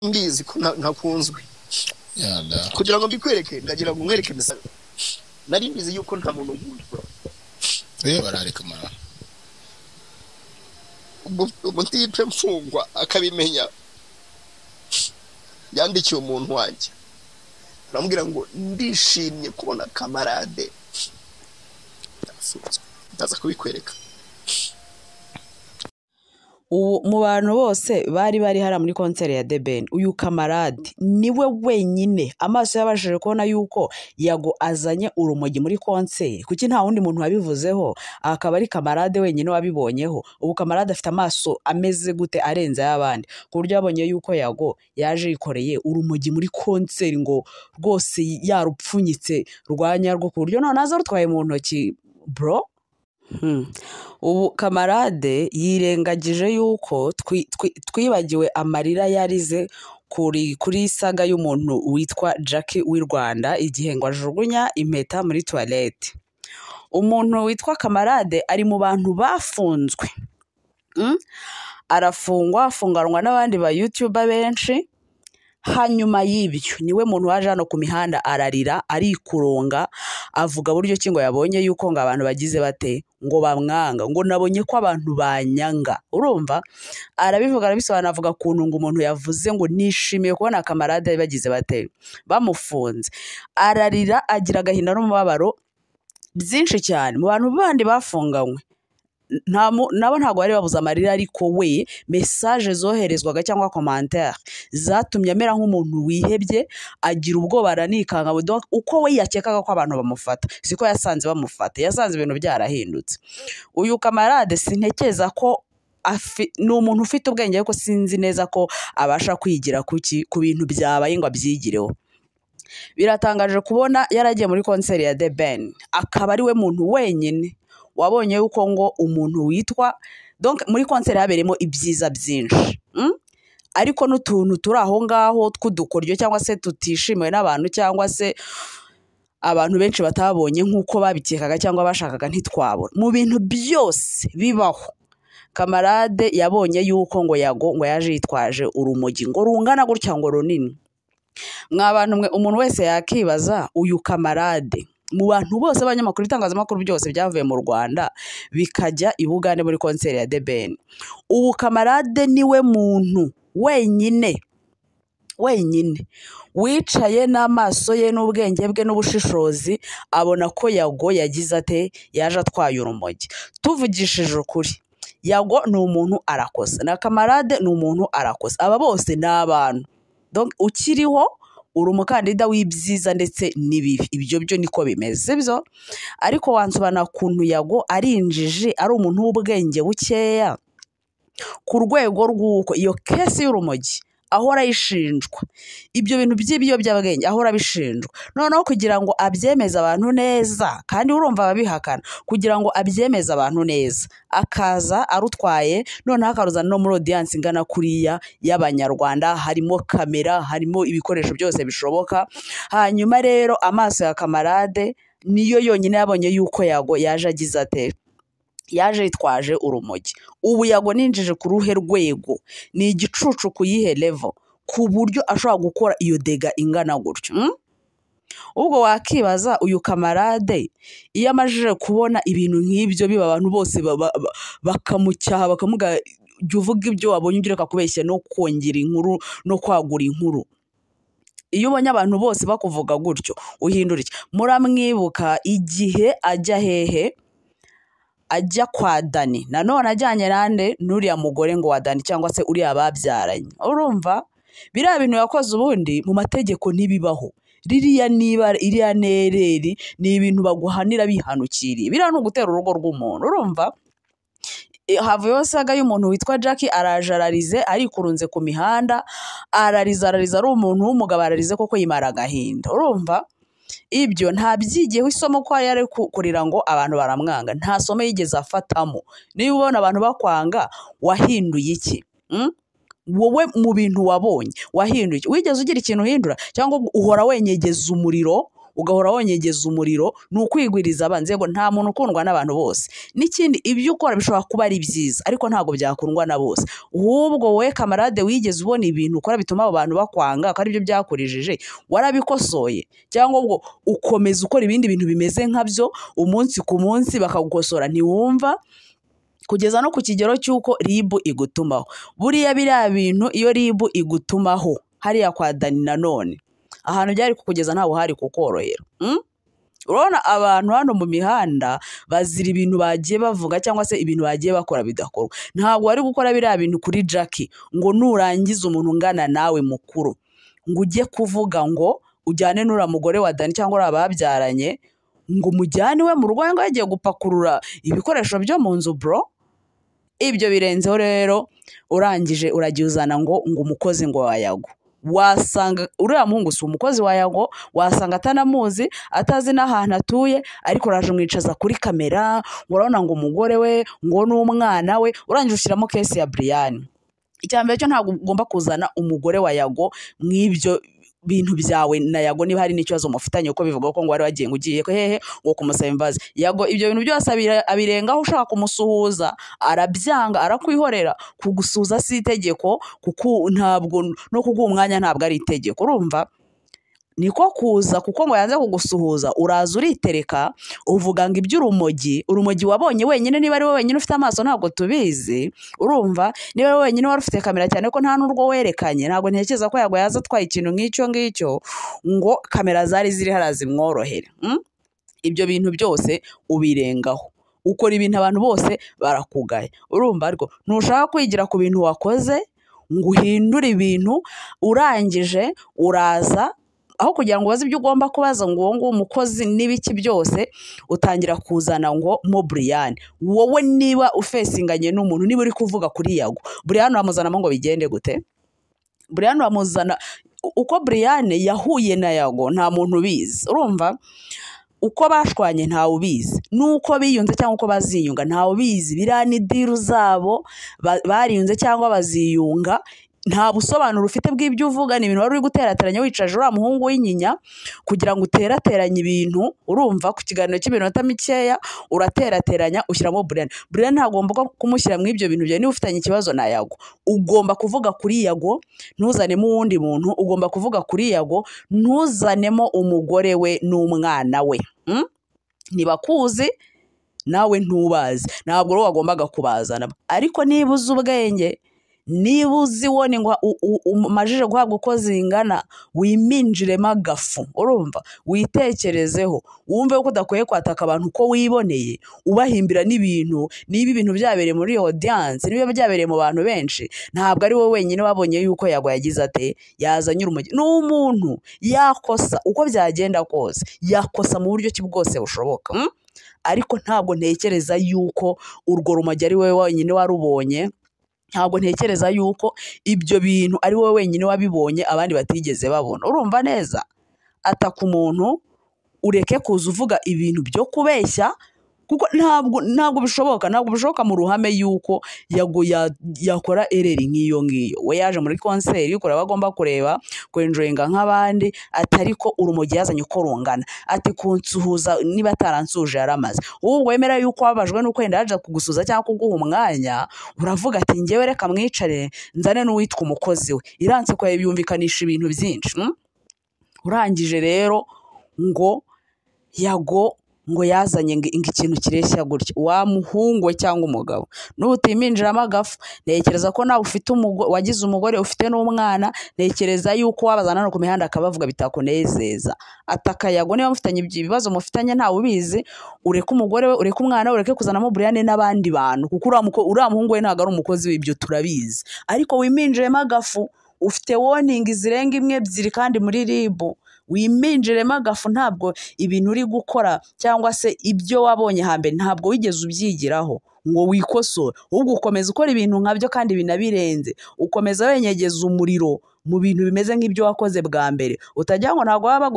mbizi ko ntakunzwe yanda kugira ngo mbikwereke ndagira ngo nkwereke mesa nari mbizi yuko nta muntu nkunda barareka mara umutipe mfungwa akabimenya yandikiye umuntu wanjye aramubwira ngo ndishimye kubona kamarade ndaza kubikwereka. mu bantu bose bari hara muri konseri ya The Ben, uyu kamarade niwe wenyine amaso yabashije kubona yuko Yago azanye urumogi muri konseri. Kuki nta wundi muntu wabivuzeho, akaba ari kamarade wenyine wabibonyeho? Ubu kamarade afite amaso ameze gute arenze y'abandi, ku buryo yabonye yuko Yago yaje yikoreye urumogi muri konseri ngo rwose yarupfunyitse rwanyarwo, ku buryo none aza rutwaye mu ntoki bro. Ubu kamarade yirengagije yuko twibagiwe amarira yarize kuri saga y'umuntu witwa Jackie w'i Rwanda igihe ngo ajugunya impeta muri toilette. Umuntu witwa kamarade ari mu bantu bafunzwe, arafungwa, afunganwa n'abandi ba YouTuber benshi. Hanyuma y'ibyo niwe muntu waje hano ku mihanda ararira, arikuronga, avuga buryo ki ngo yabonye yuko ngo abantu bagize bate ngo bamwanga, ngo nabonye ko abantu banyanga. Urumva arabivuga, arabisobanura, avuga kuntu ngo umuntu yavuze ngo nishimiye kubona kamarade bagize bate bamufunze. Ararira, agira agahinda n'umubabaro byinshi cyane. Mu bantu bandi bafunganywe nabo ntabwo bari babuze amarira, ariko we message zoherezwaga cyangwa commentaire zatumye amera nk'umuntu wihebye, agira ubwoba, aranikanga. Uko we yakekaga ko abantu bamufata siko yasanze bamufata, yasanze ibintu byarahindutse. Uyu kamarade sintekeza ko ni umuntu ufite ubwenge, ariko sinzi neza ko abasha kwigira ku bintu byabaye ngo abyigireho. Biratangaje kubona yaragiye muri konseri ya The Ben, akaba ari we muntu wenyine wabonye yuko ngo umuntu witwa donc muri konseri haberemo ibyiza byinshi, ariko n'utuntu turi aho ngaho tw'udukoryo cyangwa se tutishimiwe n'abantu, cyangwa se abantu benshi batabonye nk'uko babikekaga cyangwa bashakaga ntitwabona. Mu bintu byose bibaho, kamarade yabonye yuko ngo Yago ngo yaje yitwaje urumogi ngo rungana gutya ngo runini. Mwabantu mwe, umuntu wese yakibaza uyu kamarade mu bantu bose abanyamakuru, itangazamakuru byose byavuye mu Rwanda bikajya i Bugande muri konseri ya The Ben, ubu kamarade niwe muntu wenyine wicaye n'amaso ye n'ubwenge bwe n'ubushishozi abona ko Yago yagize ate yaje atwaye urumogi. Tuvugishije ukuri, Yago ni umuntu arakosa, na kamarade ni umuntu arakosa. Aba bose ni abantu donc ukiriho uri umukandida w'ibyiza ndetse n'ibibi, ibyo byo niko bimeze byo. Ariko wansobana kuntu Yago ari injiji, ari umuntu w'ubwenge bukeya ku rwego rw'uko iyo kesi y'urumogi ahora yishinjwa, ibyo bintu by'ibiyobyabwenge ahora abishinjwa. Noneho kugira ngo abyemeze abantu neza, kandi urumva ababihakana, kugira ngo abyemeze abantu neza akaza arutwaye, noneho akaruzana no muri audience ingana kuriya y'abanyarwanda, harimo kamera, harimo ibikoresho byose bishoboka. Hanyuma rero amaso ya kamarade niyo yonyine yabonye yuko Yago yaje agize ate yaje yitwaje urumogi. Ubu Yago ninjije ku ruhe rwego, ni igicucu ku yihe level, ku buryo ashobora gukora iyo dega ingana gutyo. Ubwo wakibaza uyu kamarade iyo amajije kubona ibintu nk'ibyo biba, abantu bose bakamucyaha, bakamuga jya uvuga ibyo wabonye ugireka kubeshya no kongera inkuru no kwagura inkuru. Iyo ubonye abantu bose bakuvuga gutyo uhindura iki? Muramwibuka igihe ajya hehe, ajya kwa Dani, nanone ajyanye nande n'uriya mugore ngo wa Dani, cyangwa se uriya babyaranye. Urumva biriya bintu yakoze ubundi mu mategeko ntibibaho. Iriya nereri ni ibintu baguhanira bihanukiriye, biriya ni ugutera urugo rw'umuntu. Urumva havuyeho saga y'umuntu witwa Jackie, araje ararize, arikurunze ku mihanda, ararize ari umuntu w'umugabo, ararize koko yimara agahinda. Urumva ibyo nta byigiyeho isomo ko yari kurira ngo abantu baramwanga, nta somo yigeze afatamo. Niba ubona abantu bakwanga, wahinduye iki? Wowe mu bintu wabonye wahinduye iki? Wigeze ugira ikintu uhindura, cyangwa uhora wenyegeza umuriro ugahora wonyegeza umuriro ni ukwigwiriza abanzi. Yego nta muntu ukundwa n'abantu bose, n'ikindi ibyo ukora bishobora kuba ari byiza ariko ntabwo byakundwa na bose. Ahubwo we kamarade wigeze ubona ibintu ukora bituma abo bantu bakwanga ko ari byo byakurijije, warabikosoye cyangwa ubwo ukomeza ukora ibindi bintu bimeze nkabyo umunsi ku munsi bakagukosora ntiwumva, kugeza no ku kigero cy'uko ribu igutumaho. Buriya biriya bintu iyo ribu igutumaho hariya kwa Dani Nanone ahantu byari kukugeza ntaho hari kukorohera. Urabona abantu hano mu mihanda bazira ibintu bagiye bavuga cyangwa se ibintu bagiye bakora bidakorwa. Ntabwo wari gukora biriya bintu kuri Jackie ngo nurangiza umuntu ungana nawe mukuru ngo ujye kuvuga ngo ujyane n'ura mugore wa Dani cyangwa uri ababyaranye ngo umujyane we mu rugo ngo yagiye gupakurura ibikoresho byo mu nzu bro. Ibyo birenzeho rero urangije uragiye uzana ngo umukozi ngo wa Yago. Wasanga uriya muhungu si umukozi wa Yago, wasanga atanamuzi atazi n'ahantu atuye, ariko uraje umwicaza kuri kamera ngo urabona ngo umugore we ngo n'umwana we, urangije ushyiramo kesi ya Brian. Icyambere cyo ntabwo ugomba kuzana umugore wa Yago mw'ibyo bintu byawe na Yago niba hari n'ikibazo mufitanye uko bivuga ko ngo wari wagiye ngo ugiye hehe ngo kumusaba imbabazi. Yago ibyo bintu byose abirengaho ushaka kumusuhuza arabyanga arakwihorera. Kugusuhuza si itegeko kuko ntabwo no kuguha umwanya ntabwo ari itegeko, urumva niko kuza kuko ngo yanze kugusuhuza uraza uritereka uvuga ngo iby'urumogi wabonye wenyine. Niba ari wowe wenyine ufite amaso ntabwo tubizi, urumva niba ari wowe wenyine wari ufite kamera cyane ko nta n'urwo werekanye, ntabwo ntekereza ko Yago yaza atwaye ikintu nk'icyo ngicyo ngo kamera zari ziri hariya zimworohere. Ibyo bintu byose ubirengaho ukora ibintu abantu bose barakugaye, urumva ariko ntushaka kwigira ku bintu wakoze ngo uhindure ibintu. Urangije uraza aho kugira ngo ubaze ibyo ugomba kubaza ngo uwo nguwo umukozi n'ibiki byose utangira kuzana ngo mo Brian. Wowe niba ufesinganye n'umuntu, niba uri kuvuga kuri Yago, Brian wamuzanamo ngo bigende gute? Brian wamuzana uko Brian yahuye na Yago nta muntu ubizi, urumva uko bashwanye ntawe ubizi, nuko biyunze cyangwa uko baziyunga ntawe ubizi. Biriya ni diru zabo bariyunze cyangwa baziyunga, nta busobanuro ufite bw'ibyo uvuga. Ni ibintu wari uri guterateranya wicaje uriya muhungu w'inyinya kugira ngo uterateranye ibintu, urumva ku kiganiro cy'iminota mikeya uraterateranya ushyiramo Brian. Brian ntagomba kumushyira mu ibyo bintu byawe. Niba ufitanye ikibazo na Yago ugomba kuvuga kuri Yago, ntuzanemo uwundi muntu. Ugomba kuvuga kuri Yago, ntuzanemo umugore we n'umwana we. Nibakuzi nawe ntubazi, ntabwo rero wagombaga kubazana. Ariko niba uzi ubwenge, niba uzi wone ngo umajije guhabwa uko zingana, wiminjiremo agafu, urumva witekerezeho, wumve ko udakwiye kwataka abantu uko wiboneye ubahimbira n'ibintu. Niba ibintu byabereye muri audience, niba byabereye mu bantu benshi, ntabwo ari wowe wenyine wabonye yuko Yago yagize ate yazanye urumogi. N'umuntu yakosa uko byagenda kose, yakosa mu buryo ki bwose bushoboka, ariko ntabwo ntekereza yuko urwo rumogi ari wowe wenyine warubonye. Ntabwo ntekereza yuko ibyo bintu ari wowe wenyine wabibonye abandi batigeze babona, urumva neza. Ataka umuntu, ureke kuza uvuga ibintu byo kubeshya kuko ntabwo bishoboka mu ruhame yuko Yago yakora ereri nk'iyo ngiyo. We yaje muri konseri ukora bagomba kureba kwenjoyinga nk'abandi, atari ko urumogi yazanye uko rungana. Ati kunsuhuza niba ataransuje yaramaze. Ubwo wemera yuko wabajwe nuko yenda yaje kugusuza cyangwa kuguha umwanya, uravuga ati ngewe reka mwicare nzane n'uwitwa umukozi we. Iranse ko yumvikanisha ibintu byinshi. Urangije rero ngo Yago ngo yazanye ngo ikintu kireshya gutya. Wa muhungu cyangwa umugabo n'ubutiminjiramo agafu. Ntekereza ko nawe ufite wagize umugore ufite n'umwana, ntekereza yuko wabazana no ku mihanda akabavuga bitakunezeza. Ataka Yago niba mufitanye ibibazo mufitanye ntawe ubizi, ureke umugore we, ureke umwana we, ureke kuzanamo Brian n'abandi bantu kuko uriya muhungu we ntabwo ari umukozi w'ibyo turabizi. Ariko wiminjiremo agafu, ufite warning zirenga imwe ebyiri kandi muri ribu. Wiminjiremo agafu, ntabwo ibintu uri gukora cyangwa se ibyo wabonye hambere ntabwo wigeze ubyigiraho ngo wikosore, ahubwo ukomeza ukora ibintu nkabyo kandi binabirenze. Ukomeza wenyegeza umuriro mu bintu bimeze nk'ibyo wakoze bwa mbere. Utajya ngo ntabwo waba